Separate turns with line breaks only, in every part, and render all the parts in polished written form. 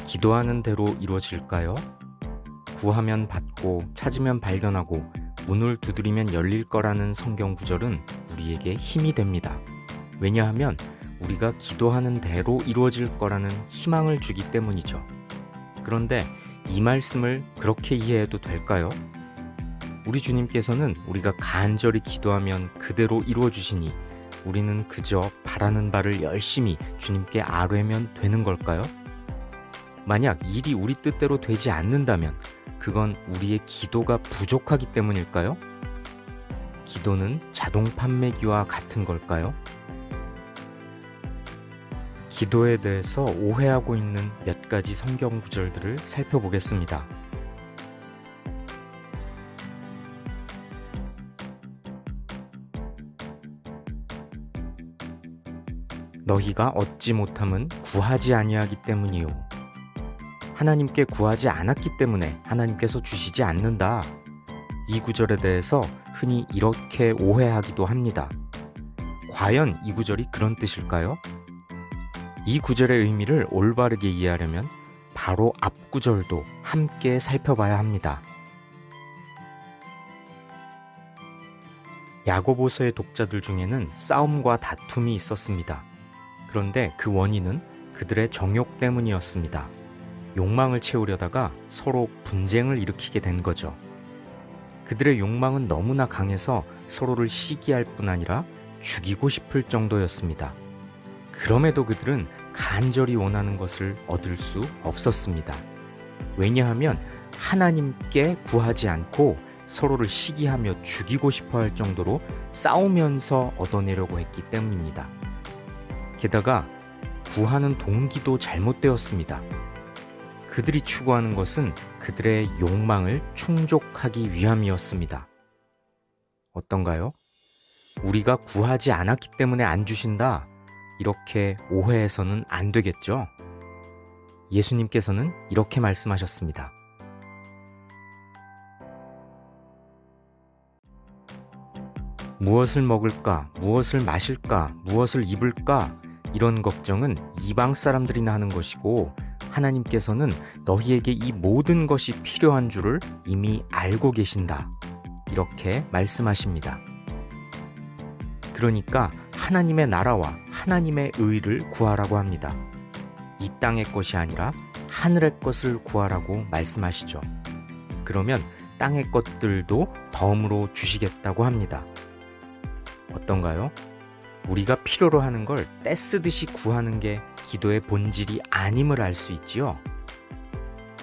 기도하는 대로 이루어질까요? 구하면 받고 찾으면 발견하고 문을 두드리면 열릴 거라는 성경 구절은 우리에게 힘이 됩니다. 왜냐하면 우리가 기도하는 대로 이루어질 거라는 희망을 주기 때문이죠. 그런데 이 말씀을 그렇게 이해해도 될까요? 우리 주님께서는 우리가 간절히 기도하면 그대로 이루어 주시니 우리는 그저 바라는 바를 열심히 주님께 아뢰면 되는 걸까요? 만약 일이 우리 뜻대로 되지 않는다면 그건 우리의 기도가 부족하기 때문일까요? 기도는 자동 판매기와 같은 걸까요? 기도에 대해서 오해하고 있는 몇 가지 성경 구절들을 살펴보겠습니다. 너희가 얻지 못함은 구하지 아니하기 때문이요. 하나님께 구하지 않았기 때문에 하나님께서 주시지 않는다. 이 구절에 대해서 흔히 이렇게 오해하기도 합니다. 과연 이 구절이 그런 뜻일까요? 이 구절의 의미를 올바르게 이해하려면 바로 앞 구절도 함께 살펴봐야 합니다. 야고보서의 독자들 중에는 싸움과 다툼이 있었습니다. 그런데 그 원인은 그들의 정욕 때문이었습니다. 욕망을 채우려다가 서로 분쟁을 일으키게 된 거죠. 그들의 욕망은 너무나 강해서 서로를 시기할 뿐 아니라 죽이고 싶을 정도였습니다. 그럼에도 그들은 간절히 원하는 것을 얻을 수 없었습니다. 왜냐하면 하나님께 구하지 않고 서로를 시기하며 죽이고 싶어 할 정도로 싸우면서 얻어내려고 했기 때문입니다. 게다가 구하는 동기도 잘못되었습니다. 그들이 추구하는 것은 그들의 욕망을 충족하기 위함이었습니다. 어떤가요? 우리가 구하지 않았기 때문에 안 주신다. 이렇게 오해해서는 안 되겠죠? 예수님께서는 이렇게 말씀하셨습니다. 무엇을 먹을까, 무엇을 마실까, 무엇을 입을까 이런 걱정은 이방 사람들이나 하는 것이고 하나님께서는 너희에게 이 모든 것이 필요한 줄을 이미 알고 계신다. 이렇게 말씀하십니다. 그러니까 하나님의 나라와 하나님의 의를 구하라고 합니다. 이 땅의 것이 아니라 하늘의 것을 구하라고 말씀하시죠. 그러면 땅의 것들도 덤으로 주시겠다고 합니다. 어떤가요? 우리가 필요로 하는 걸 떼쓰듯이 구하는 게 기도의 본질이 아님을 알 수 있지요.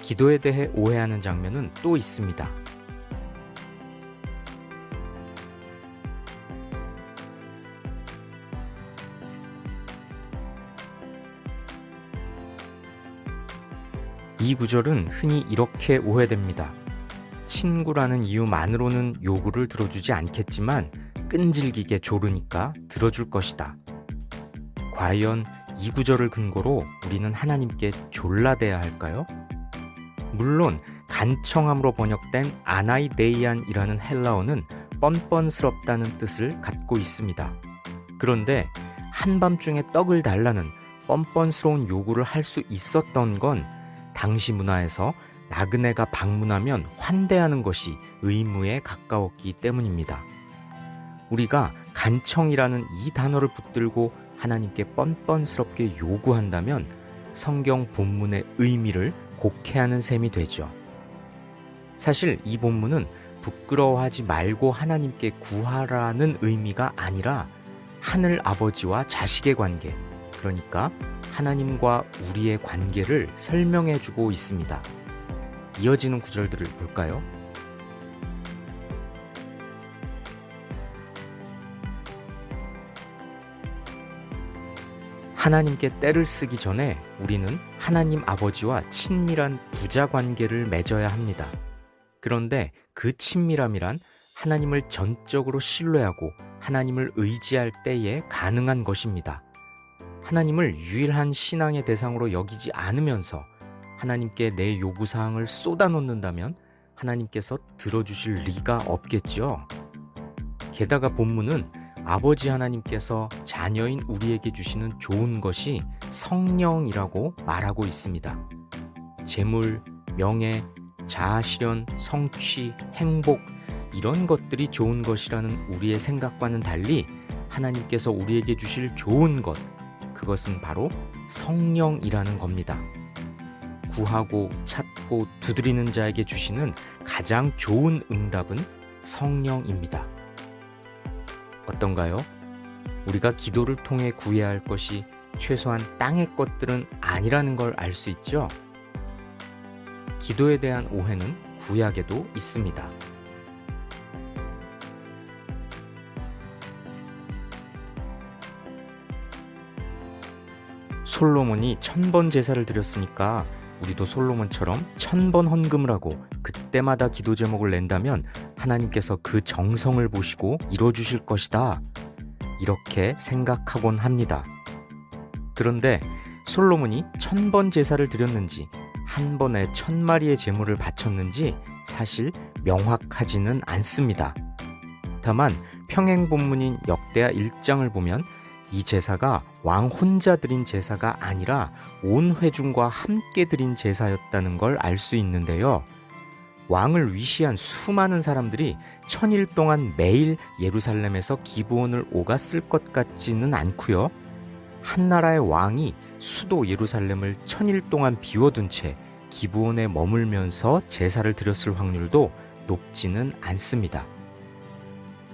기도에 대해 오해하는 장면은 또 있습니다. 이 구절은 흔히 이렇게 오해됩니다. 친구라는 이유만으로는 요구를 들어주지 않겠지만 끈질기게 조르니까 들어줄 것이다. 과연 이 구절을 근거로 우리는 하나님께 졸라대야 할까요? 물론 간청함으로 번역된 아나이데이안이라는 헬라어는 뻔뻔스럽다는 뜻을 갖고 있습니다. 그런데 한밤중에 떡을 달라는 뻔뻔스러운 요구를 할 수 있었던 건 당시 문화에서 나그네가 방문하면 환대하는 것이 의무에 가까웠기 때문입니다. 우리가 간청이라는 이 단어를 붙들고 하나님께 뻔뻔스럽게 요구한다면 성경 본문의 의미를 곡해하는 셈이 되죠. 사실 이 본문은 부끄러워하지 말고 하나님께 구하라는 의미가 아니라 하늘 아버지와 자식의 관계, 그러니까 하나님과 우리의 관계를 설명해주고 있습니다. 이어지는 구절들을 볼까요? 하나님께 때를 쓰기 전에 우리는 하나님 아버지와 친밀한 부자 관계를 맺어야 합니다. 그런데 그 친밀함이란 하나님을 전적으로 신뢰하고 하나님을 의지할 때에 가능한 것입니다. 하나님을 유일한 신앙의 대상으로 여기지 않으면서 하나님께 내 요구사항을 쏟아놓는다면 하나님께서 들어주실 리가 없겠죠. 게다가 본문은 아버지 하나님께서 자녀인 우리에게 주시는 좋은 것이 성령이라고 말하고 있습니다. 재물, 명예, 자아실현, 성취, 행복 이런 것들이 좋은 것이라는 우리의 생각과는 달리 하나님께서 우리에게 주실 좋은 것, 그것은 바로 성령이라는 겁니다. 구하고 찾고 두드리는 자에게 주시는 가장 좋은 응답은 성령입니다. 어떤가요? 우리가 기도를 통해 구해야 할 것이 최소한 땅의 것들은 아니라는 걸 알 수 있죠? 기도에 대한 오해는 구약에도 있습니다. 솔로몬이 1000번 제사를 드렸으니까 우리도 솔로몬처럼 1000번 헌금을 하고 그때마다 기도 제목을 낸다면 하나님께서 그 정성을 보시고 이뤄주실 것이다. 이렇게 생각하곤 합니다. 그런데 솔로몬이 1000번 제사를 드렸는지 한 번에 1000마리의 제물을 바쳤는지 사실 명확하지는 않습니다. 다만 평행본문인 역대하 1장을 보면 이 제사가 왕 혼자 드린 제사가 아니라 온 회중과 함께 드린 제사였다는 걸 알 수 있는데요. 왕을 위시한 수많은 사람들이 1000일 동안 매일 예루살렘에서 기브온을 오갔을 것 같지는 않고요. 한 나라의 왕이 수도 예루살렘을 1000일 동안 비워둔 채 기브온에 머물면서 제사를 드렸을 확률도 높지는 않습니다.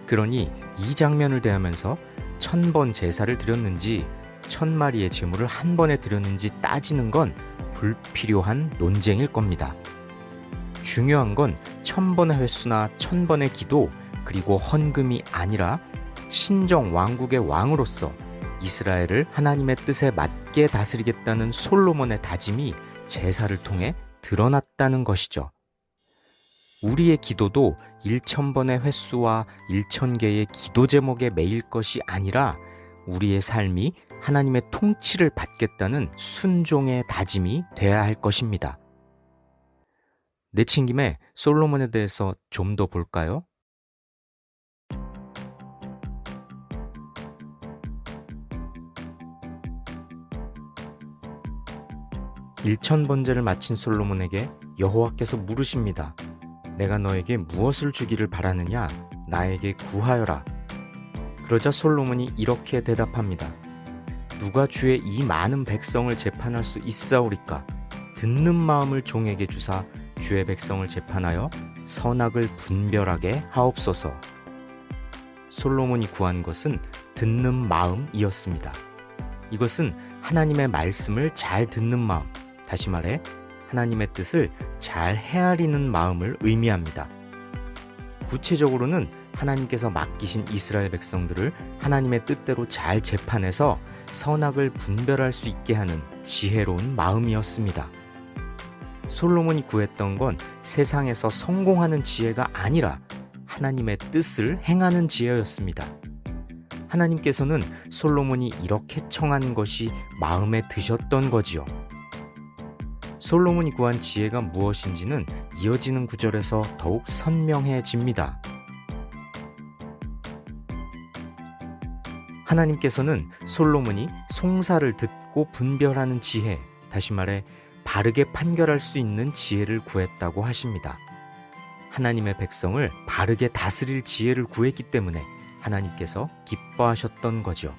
그러니 이 장면을 대하면서 1000번 제사를 드렸는지 1000마리의 제물을 한 번에 드렸는지 따지는 건 불필요한 논쟁일 겁니다. 중요한 건 1000번의 횟수나 1000번의 기도 그리고 헌금이 아니라 신정 왕국의 왕으로서 이스라엘을 하나님의 뜻에 맞게 다스리겠다는 솔로몬의 다짐이 제사를 통해 드러났다는 것이죠. 우리의 기도도 1000번의 횟수와 1000개의 기도 제목에 매일 것이 아니라 우리의 삶이 하나님의 통치를 받겠다는 순종의 다짐이 돼야 할 것입니다. 내친 김에 솔로몬에 대해서 좀 더 볼까요? 일천번제를 마친 솔로몬에게 여호와께서 물으십니다. 내가 너에게 무엇을 주기를 바라느냐? 나에게 구하여라. 그러자 솔로몬이 이렇게 대답합니다. 누가 주의 이 많은 백성을 재판할 수 있사오리까? 듣는 마음을 종에게 주사 주의 백성을 재판하여 선악을 분별하게 하옵소서. 솔로몬이 구한 것은 듣는 마음이었습니다. 이것은 하나님의 말씀을 잘 듣는 마음, 다시 말해 하나님의 뜻을 잘 헤아리는 마음을 의미합니다. 구체적으로는 하나님께서 맡기신 이스라엘 백성들을 하나님의 뜻대로 잘 재판해서 선악을 분별할 수 있게 하는 지혜로운 마음이었습니다. 솔로몬이 구했던 건 세상에서 성공하는 지혜가 아니라 하나님의 뜻을 행하는 지혜였습니다. 하나님께서는 솔로몬이 이렇게 청한 것이 마음에 드셨던 거지요. 솔로몬이 구한 지혜가 무엇인지는 이어지는 구절에서 더욱 선명해집니다. 하나님께서는 솔로몬이 송사를 듣고 분별하는 지혜, 다시 말해 바르게 판결할 수 있는 지혜를 구했다고 하십니다. 하나님의 백성을 바르게 다스릴 지혜를 구했기 때문에 하나님께서 기뻐하셨던 거죠.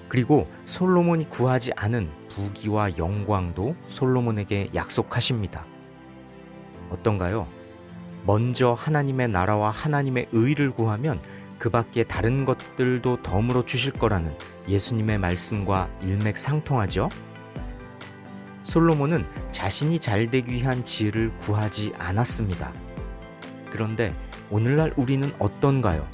그리고 솔로몬이 구하지 않은 부귀와 영광도 솔로몬에게 약속하십니다. 어떤가요? 먼저 하나님의 나라와 하나님의 의를 구하면 그 밖에 다른 것들도 덤으로 주실 거라는 예수님의 말씀과 일맥상통하죠? 솔로몬은 자신이 잘되기 위한 지혜를 구하지 않았습니다. 그런데 오늘날 우리는 어떤가요?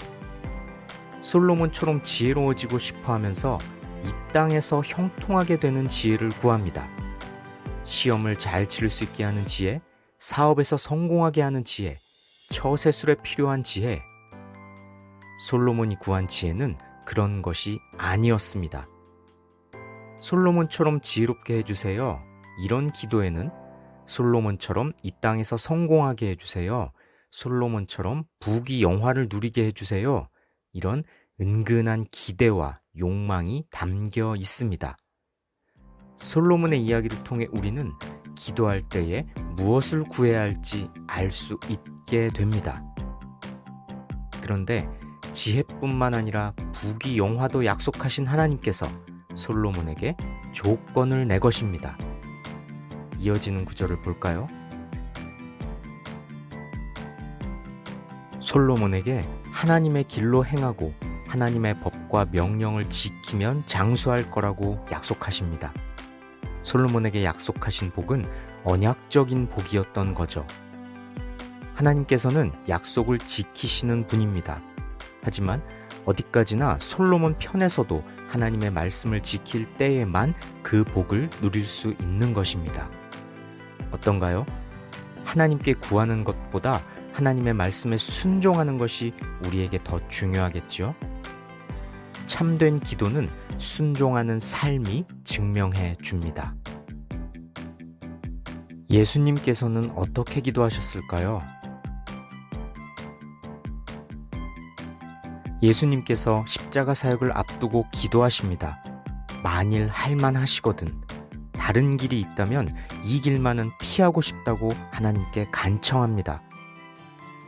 솔로몬처럼 지혜로워지고 싶어 하면서 이 땅에서 형통하게 되는 지혜를 구합니다. 시험을 잘 치를 수 있게 하는 지혜, 사업에서 성공하게 하는 지혜, 처세술에 필요한 지혜. 솔로몬이 구한 지혜는 그런 것이 아니었습니다. 솔로몬처럼 지혜롭게 해주세요. 이런 기도에는 솔로몬처럼 이 땅에서 성공하게 해주세요. 솔로몬처럼 부귀 영화를 누리게 해주세요. 이런 은근한 기대와 욕망이 담겨 있습니다. 솔로몬의 이야기를 통해 우리는 기도할 때에 무엇을 구해야 할지 알 수 있게 됩니다. 그런데 지혜뿐만 아니라 부귀 영화도 약속하신 하나님께서 솔로몬에게 조건을 내 것입니다. 이어지는 구절을 볼까요? 솔로몬에게 하나님의 길로 행하고 하나님의 법과 명령을 지키면 장수할 거라고 약속하십니다. 솔로몬에게 약속하신 복은 언약적인 복이었던 거죠. 하나님께서는 약속을 지키시는 분입니다. 하지만 어디까지나 솔로몬 편에서도 하나님의 말씀을 지킬 때에만 그 복을 누릴 수 있는 것입니다. 어떤가요? 하나님께 구하는 것보다 하나님의 말씀에 순종하는 것이 우리에게 더 중요하겠죠? 참된 기도는 순종하는 삶이 증명해 줍니다. 예수님께서는 어떻게 기도하셨을까요? 예수님께서 십자가 사역을 앞두고 기도하십니다. 만일 할만하시거든 다른 길이 있다면 이 길만은 피하고 싶다고 하나님께 간청합니다.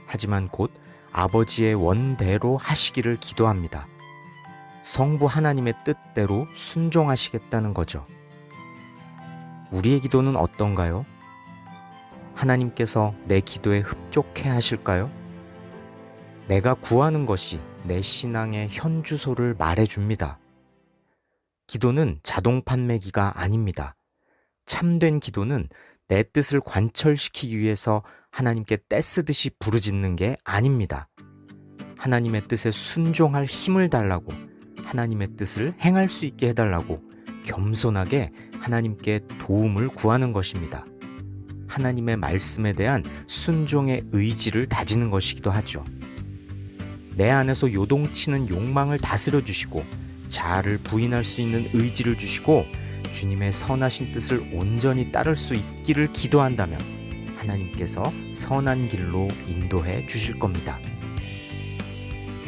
하지만 곧 아버지의 원대로 하시기를 기도합니다. 성부 하나님의 뜻대로 순종하시겠다는 거죠. 우리의 기도는 어떤가요? 하나님께서 내 기도에 흡족해 하실까요? 내가 구하는 것이 내 신앙의 현주소를 말해줍니다. 기도는 자동 판매기가 아닙니다. 참된 기도는 내 뜻을 관철시키기 위해서 하나님께 떼쓰듯이 부르짖는 게 아닙니다. 하나님의 뜻에 순종할 힘을 달라고, 하나님의 뜻을 행할 수 있게 해달라고 겸손하게 하나님께 도움을 구하는 것입니다. 하나님의 말씀에 대한 순종의 의지를 다지는 것이기도 하죠. 내 안에서 요동치는 욕망을 다스려 주시고 자아를 부인할 수 있는 의지를 주시고 주님의 선하신 뜻을 온전히 따를 수 있기를 기도한다면 하나님께서 선한 길로 인도해 주실 겁니다.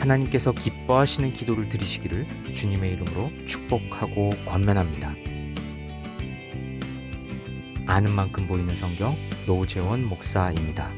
하나님께서 기뻐하시는 기도를 드리시기를 주님의 이름으로 축복하고 권면합니다. 아는 만큼 보이는 성경 노재원 목사입니다.